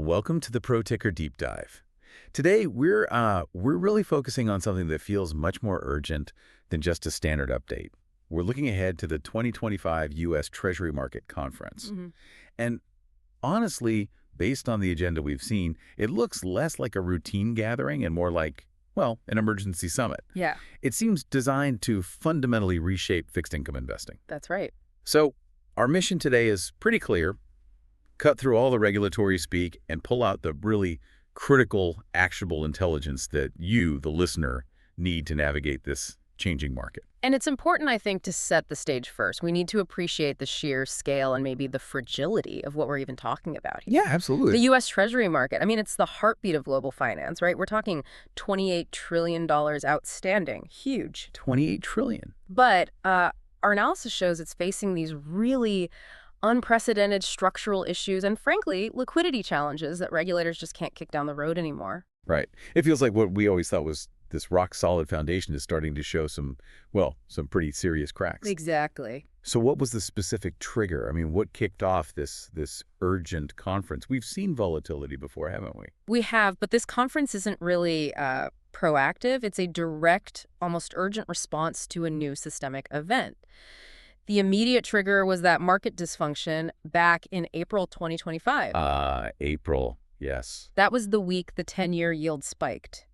Welcome to the Pro Ticker Deep Dive. Today, we're really focusing on something that feels much more urgent than just a standard update. We're looking ahead to the 2025 U.S. Treasury Market Conference. And honestly, based on the agenda we've seen, it looks less like a routine gathering and more like, well, an emergency summit. Yeah, It seems designed to fundamentally reshape fixed income investing. that's right. So, our mission today is pretty clear. Cut through all the regulatory speak and pull out the really critical, actionable intelligence that you, the listener, need to navigate this changing market. And it's important, I think, to set the stage first. We need to appreciate the sheer scale and maybe the fragility of what we're even talking about here. Yeah, absolutely. The U.S. Treasury market, I mean, it's the heartbeat of global finance, right? We're talking $28 trillion outstanding. Huge. $28 trillion. But our analysis shows it's facing these really unprecedented structural issues and, frankly, liquidity challenges that regulators just can't kick down the road anymore. Right. It feels like what we always thought was this rock-solid foundation is starting to show some pretty serious cracks. Exactly. So what was the specific trigger? I mean, what kicked off this urgent conference? We've seen volatility before, haven't we? We have, but this conference isn't really proactive. It's a direct, almost urgent response to a new systemic event. The immediate trigger was that market dysfunction back in April 2025. April, yes. That was the week the 10-year yield spiked.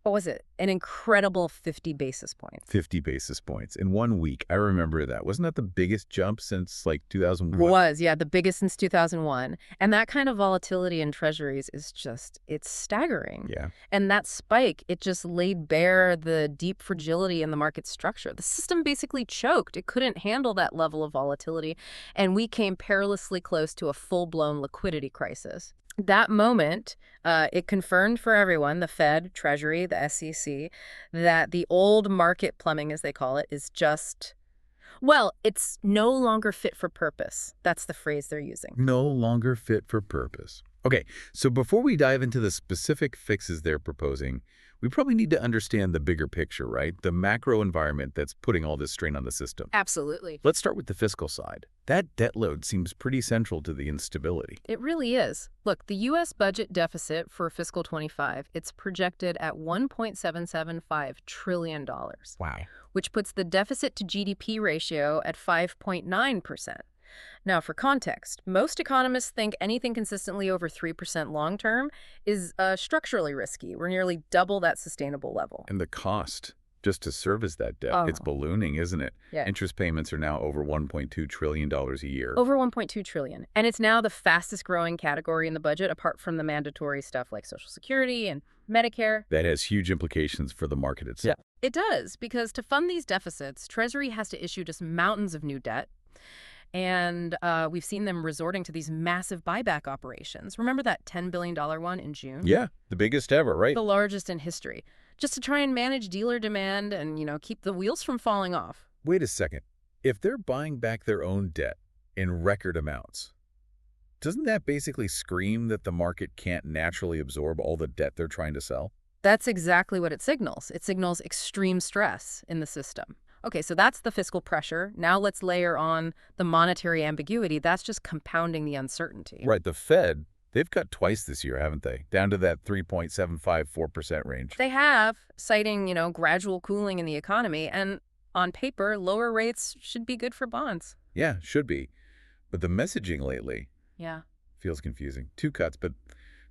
What was it? An incredible 50 basis points. 50 basis points in 1 week. I remember that. Wasn't that the biggest jump since like 2001? Was, yeah, the biggest since 2001. And that kind of volatility in treasuries is just, it's staggering. Yeah. And that spike, it just laid bare the deep fragility in the market structure. The system basically choked. It couldn't handle that level of volatility. And we came perilously close to a full-blown liquidity crisis. That moment, it confirmed for everyone, the Fed, Treasury, the SEC, that the old market plumbing, as they call it, is just, well, it's no longer fit for purpose. That's the phrase they're using. No longer fit for purpose. Okay, so before we dive into the specific fixes they're proposing, we probably need to understand the bigger picture, right? The macro environment that's putting all this strain on the system. Absolutely. Let's start with the fiscal side. That debt load seems pretty central to the instability. It really is. Look, the U.S. budget deficit for fiscal 25, it's projected at $1.775 trillion, Wow. which puts the deficit to GDP ratio at 5.9%. Now, for context, most economists think anything consistently over 3% long-term is structurally risky. We're nearly double that sustainable level. And the cost just to service that debt, it's Oh. ballooning, isn't it? Yeah. Interest payments are now over $1.2 trillion a year. Over $1.2 trillion. And it's now the fastest growing category in the budget, apart from the mandatory stuff like Social Security and Medicare. That has huge implications for the market itself. It does, because to fund these deficits, Treasury has to issue just mountains of new debt. And we've seen them resorting to these massive buyback operations. Remember that $10 billion one in June? Yeah, the biggest ever, right? The largest in history. Just to try and manage dealer demand and, keep the wheels from falling off. Wait a second. If they're buying back their own debt in record amounts, doesn't that basically scream that the market can't naturally absorb all the debt they're trying to sell? That's exactly what it signals. It signals extreme stress in the system. Okay, so that's the fiscal pressure. Now let's layer on the monetary ambiguity. That's just compounding the uncertainty. Right, the Fed, they've cut twice this year, haven't they? Down to that 3.754% range. They have, citing, gradual cooling in the economy, and on paper, lower rates should be good for bonds. Yeah, should be. But the messaging lately Yeah. feels confusing. 2 cuts, but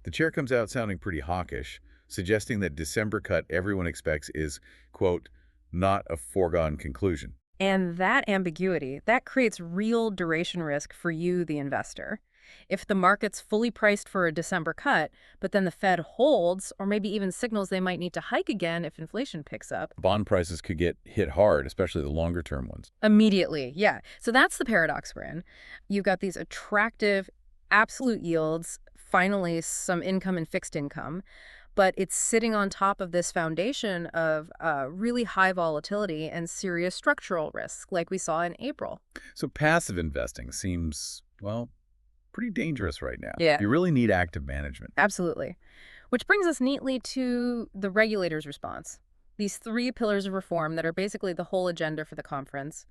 the chair comes out sounding pretty hawkish, suggesting that December cut everyone expects is, quote, not a foregone conclusion. And that ambiguity, that creates real duration risk for you, the investor. If the market's fully priced for a December cut, but then the Fed holds, or maybe even signals they might need to hike again if inflation picks up. Bond prices could get hit hard, especially the longer-term ones. Immediately, yeah. So that's the paradox we're in. You've got these attractive absolute yields, finally some income and fixed income, but it's sitting on top of this foundation of really high volatility and serious structural risk, like we saw in April. So passive investing seems, well, pretty dangerous right now. Yeah. You really need active management. Absolutely. Which brings us neatly to the regulator's response. These 3 pillars of reform that are basically the whole agenda for the conference.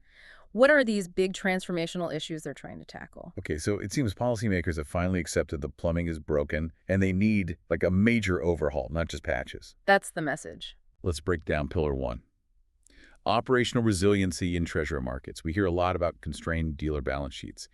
What are these big transformational issues they're trying to tackle? Okay, so it seems policymakers have finally accepted the plumbing is broken and they need like a major overhaul, not just patches. That's the message. Let's break down Pillar 1. Operational resiliency in treasury markets. We hear a lot about constrained dealer balance sheets.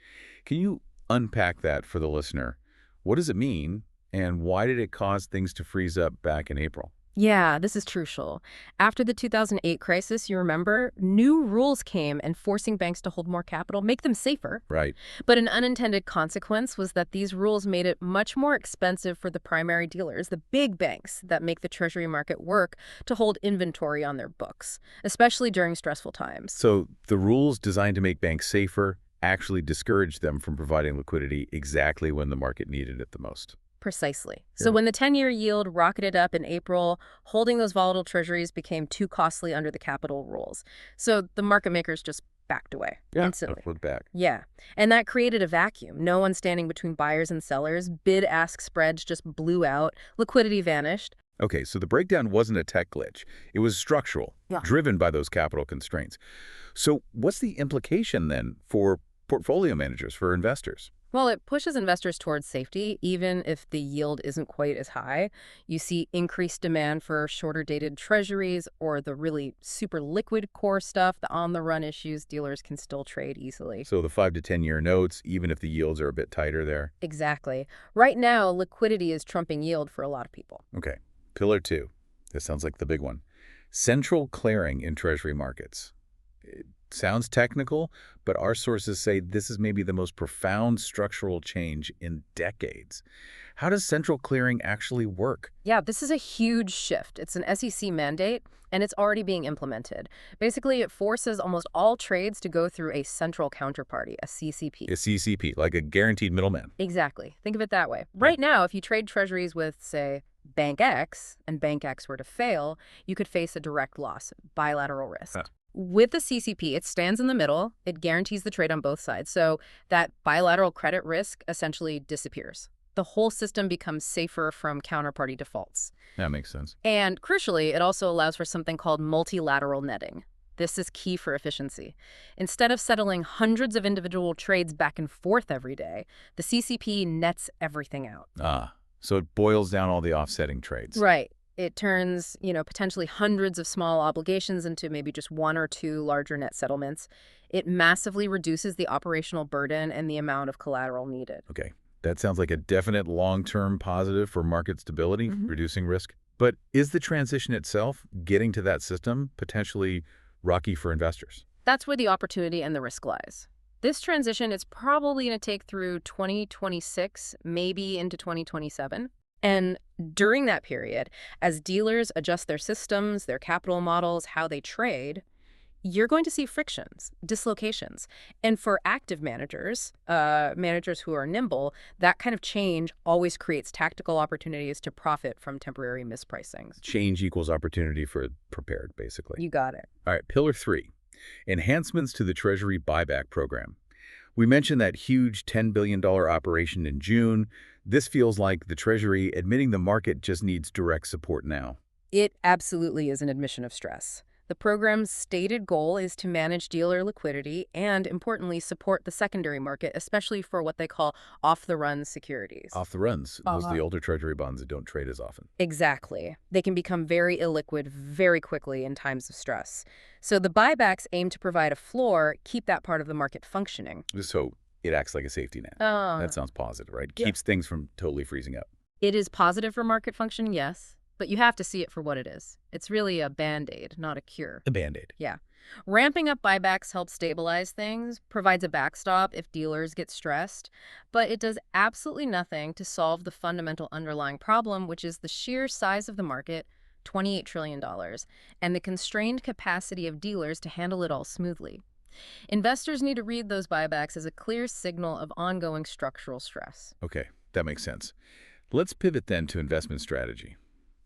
Can you unpack that for the listener? What does it mean, and why did it cause things to freeze up back in April? Yeah, this is crucial. After the 2008 crisis, you remember, new rules came enforcing banks to hold more capital, make them safer. Right. But an unintended consequence was that these rules made it much more expensive for the primary dealers, the big banks that make the Treasury market work, to hold inventory on their books, especially during stressful times. So the rules designed to make banks safer actually discouraged them from providing liquidity exactly when the market needed it the most. Precisely. So Yeah. when the 10-year yield rocketed up in April, holding those volatile treasuries became too costly under the capital rules. So the market makers just backed away instantly. Look back. Yeah. And that created a vacuum. No one standing between buyers and sellers. Bid-ask spreads just blew out. Liquidity vanished. Okay, so the breakdown wasn't a tech glitch. It was structural, Yeah. driven by those capital constraints. So what's the implication then for portfolio managers, for investors? Well, it pushes investors towards safety, even if the yield isn't quite as high. You see increased demand for shorter dated treasuries or the really super liquid core stuff, the on-the-run issues dealers can still trade easily. So the 5 to 10-year notes, even if the yields are a bit tighter there. Exactly. Right now, liquidity is trumping yield for a lot of people. Okay, Pillar 2. This sounds like the big one. Central clearing in treasury markets. It sounds technical, but our sources say this is maybe the most profound structural change in decades. How does central clearing actually work? Yeah, this is a huge shift. It's an SEC mandate, and it's already being implemented. Basically, it forces almost all trades to go through a central counterparty, a CCP. A CCP, like a guaranteed middleman. Exactly. Think of it that way. Right now, if you trade treasuries with, say, Bank X, and Bank X were to fail, you could face a direct loss, bilateral risk. Huh. With the CCP, it stands in the middle. It guarantees the trade on both sides. So that bilateral credit risk essentially disappears. The whole system becomes safer from counterparty defaults. That makes sense. And crucially, it also allows for something called multilateral netting. This is key for efficiency. Instead of settling hundreds of individual trades back and forth every day, the CCP nets everything out. So it boils down all the offsetting trades. Right. It turns, potentially hundreds of small obligations into maybe just one or two larger net settlements. It massively reduces the operational burden and the amount of collateral needed. Okay, that sounds like a definite long-term positive for market stability, reducing risk. But is the transition itself, getting to that system, potentially rocky for investors? That's where the opportunity and the risk lies. This transition is probably going to take through 2026, maybe into 2027. And during that period, as dealers adjust their systems, their capital models, how they trade, you're going to see frictions, dislocations. And for active managers, managers who are nimble, that kind of change always creates tactical opportunities to profit from temporary mispricings. Change equals opportunity for prepared, basically. You got it. All right, Pillar 3, enhancements to the Treasury buyback program. We mentioned that huge $10 billion operation in June. This feels like the Treasury admitting the market just needs direct support now. It absolutely is an admission of stress. The program's stated goal is to manage dealer liquidity and, importantly, support the secondary market, especially for what they call off-the-run securities. Off the runs, those are the older Treasury bonds that don't trade as often. Exactly. They can become very illiquid very quickly in times of stress. So the buybacks aim to provide a floor, keep that part of the market functioning. So it acts like a safety net. That sounds positive, right? Yeah. Keeps things from totally freezing up. It is positive for market function, yes, but you have to see it for what it is. It's really a Band-Aid, not a cure. A Band-Aid. Yeah. Ramping up buybacks helps stabilize things, provides a backstop if dealers get stressed, but it does absolutely nothing to solve the fundamental underlying problem, which is the sheer size of the market, $28 trillion, and the constrained capacity of dealers to handle it all smoothly. Investors need to read those buybacks as a clear signal of ongoing structural stress. Okay, that makes sense. Let's pivot then to investment strategy.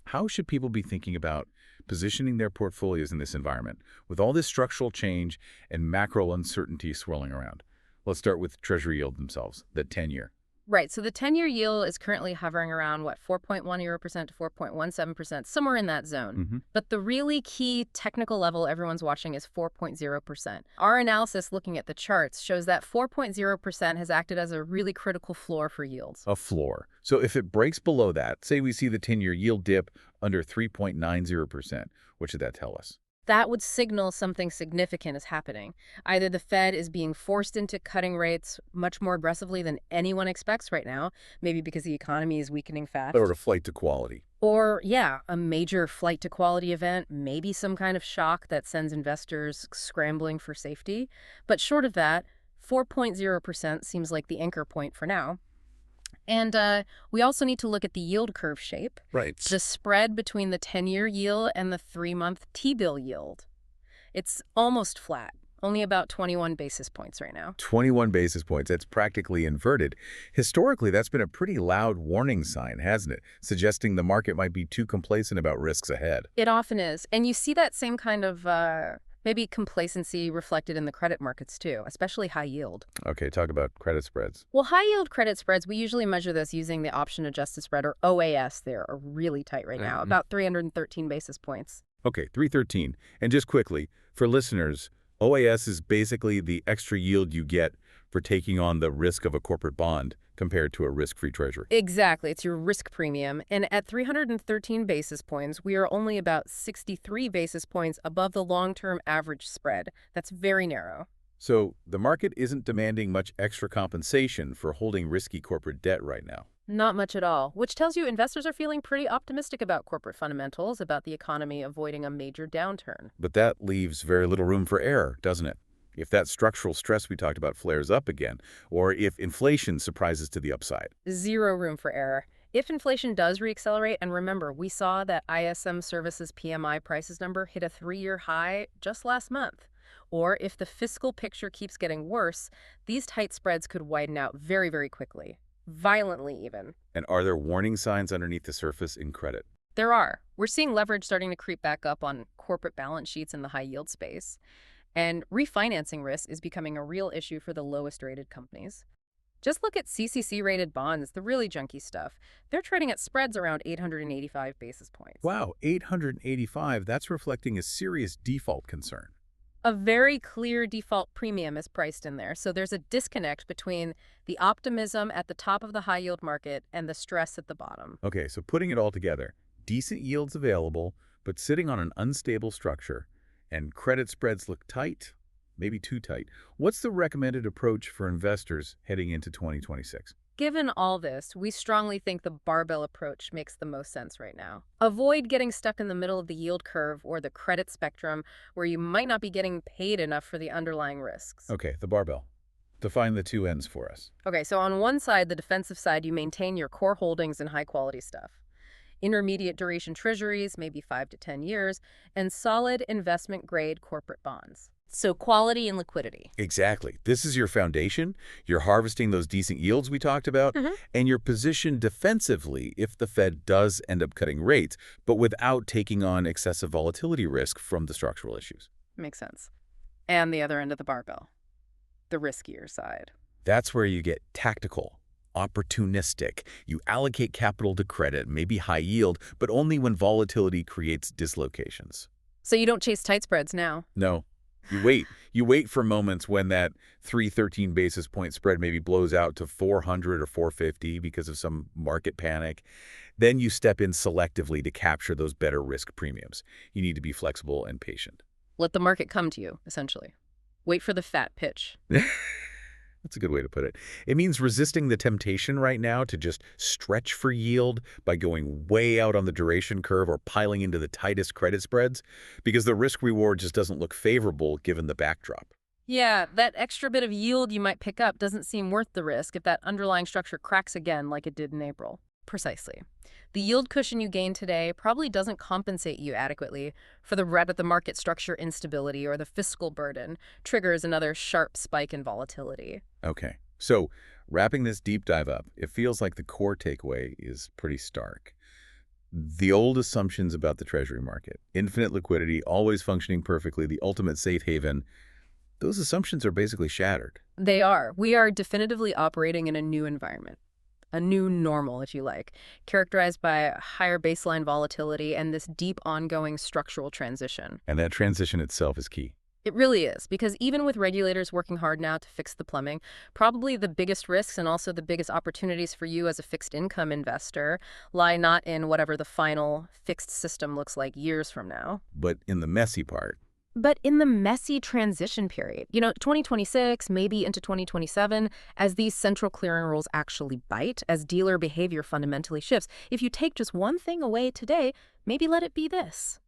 How should people be thinking about positioning their portfolios in this environment with all this structural change and macro uncertainty swirling around? Let's start with Treasury yield themselves, the 10-year. Right. So the 10-year yield is currently hovering around, what, 4.10% to 4.17%, somewhere in that zone. Hmm. But the really key technical level everyone's watching is 4.0%. Our analysis looking at the charts shows that 4.0% has acted as a really critical floor for yields. A floor. So if it breaks below that, say we see the 10-year yield dip under 3.90%, what should that tell us? That would signal something significant is happening. Either the Fed is being forced into cutting rates much more aggressively than anyone expects right now, maybe because the economy is weakening Or fast. a flight to quality. Or, yeah, a major flight to quality event, maybe some kind of shock that sends investors scrambling for safety. But short of that, 4.0% seems like the anchor point for now. And we also need to look at the yield curve shape, Right. the spread between the 10-year yield and the 3-month T-bill yield. It's almost flat, only about 21 basis points right now. 21 basis points. That's practically inverted. Historically, that's been a pretty loud warning sign, hasn't it? Suggesting the market might be too complacent about risks ahead. It often is. And you see that same kind of maybe complacency reflected in the credit markets too, especially high yield. Okay, talk about credit spreads. Well, high yield credit spreads, we usually measure this using the option adjusted spread, or OAS. There are really tight right now, about 313 basis points. Okay, 313. And just quickly, for listeners, OAS is basically the extra yield you get for taking on the risk of a corporate bond compared to a risk-free treasury. Exactly. It's your risk premium. And at 313 basis points, we are only about 63 basis points above the long-term average spread. That's very narrow. So the market isn't demanding much extra compensation for holding risky corporate debt right now. Not much at all, which tells you investors are feeling pretty optimistic about corporate fundamentals, about the economy avoiding a major downturn. But that leaves very little room for error, doesn't it? If that structural stress we talked about flares up again, or if inflation surprises to the upside. Zero room for error. If inflation does reaccelerate, and remember, we saw that ISM Services PMI prices number hit a 3-year high just last month. Or if the fiscal picture keeps getting worse, these tight spreads could widen out very, very quickly. Violently, even. And are there warning signs underneath the surface in credit? There are. We're seeing leverage starting to creep back up on corporate balance sheets in the high yield space. And refinancing risk is becoming a real issue for the lowest rated companies. Just look at CCC-rated bonds, the really junky stuff. They're trading at spreads around 885 basis points. Wow, 885, that's reflecting a serious default concern. A very clear default premium is priced in there, so there's a disconnect between the optimism at the top of the high-yield market and the stress at the bottom. Okay, so putting it all together, decent yields available, but sitting on an unstable structure, and credit spreads look tight, maybe too tight. What's the recommended approach for investors heading into 2026? Given all this, we strongly think the barbell approach makes the most sense right now. Avoid getting stuck in the middle of the yield curve or the credit spectrum where you might not be getting paid enough for the underlying risks. Okay, the barbell. Define the two ends for us. Okay, so on one side, the defensive side, you maintain your core holdings and high-quality stuff. Intermediate duration treasuries, maybe 5 to 10 years, and solid investment-grade corporate bonds. So quality and liquidity. Exactly. This is your foundation. You're harvesting those decent yields we talked about, and you're positioned defensively if the Fed does end up cutting rates, but without taking on excessive volatility risk from the structural issues. Makes sense. And the other end of the barbell, the riskier side. That's where you get tactical, opportunistic. You allocate capital to credit, maybe high yield, but only when volatility creates dislocations. So you don't chase tight spreads now. No. You wait. You wait for moments when that 313 basis point spread maybe blows out to 400 or 450 because of some market panic. Then you step in selectively to capture those better risk premiums. You need to be flexible and patient. Let the market come to you, essentially. Wait for the fat pitch. That's a good way to put it. It means resisting the temptation right now to just stretch for yield by going way out on the duration curve or piling into the tightest credit spreads because the risk-reward just doesn't look favorable given the backdrop. Yeah, that extra bit of yield you might pick up doesn't seem worth the risk if that underlying structure cracks again like it did in April. Precisely. The yield cushion you gain today probably doesn't compensate you adequately for the red of the market structure instability or the fiscal burden triggers another sharp spike in volatility. Okay, so wrapping this deep dive up, it feels like the core takeaway is pretty stark. The old assumptions about the Treasury market, infinite liquidity, always functioning perfectly, the ultimate safe haven, those assumptions are basically shattered. They are. We are definitively operating in a new environment. a new normal, if you like, characterized by higher baseline volatility and this deep ongoing structural transition. And that transition itself is key. It really is, because even with regulators working hard now to fix the plumbing, probably the biggest risks and also the biggest opportunities for you as a fixed income investor lie not in whatever the final fixed system looks like years from now, But in the messy part, but in the messy transition period. 2026, maybe into 2027, as these central clearing rules actually bite, as dealer behavior fundamentally shifts. If you take just one thing away today, maybe let it be this.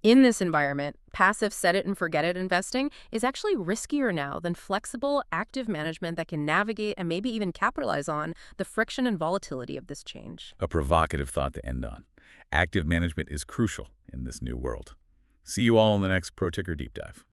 In this environment, passive set-it-and-forget-it investing is actually riskier now than flexible, active management that can navigate and maybe even capitalize on the friction and volatility of this change. a provocative thought to end on. Active management is crucial in this new world. See you all in the next Pro Ticker Deep Dive.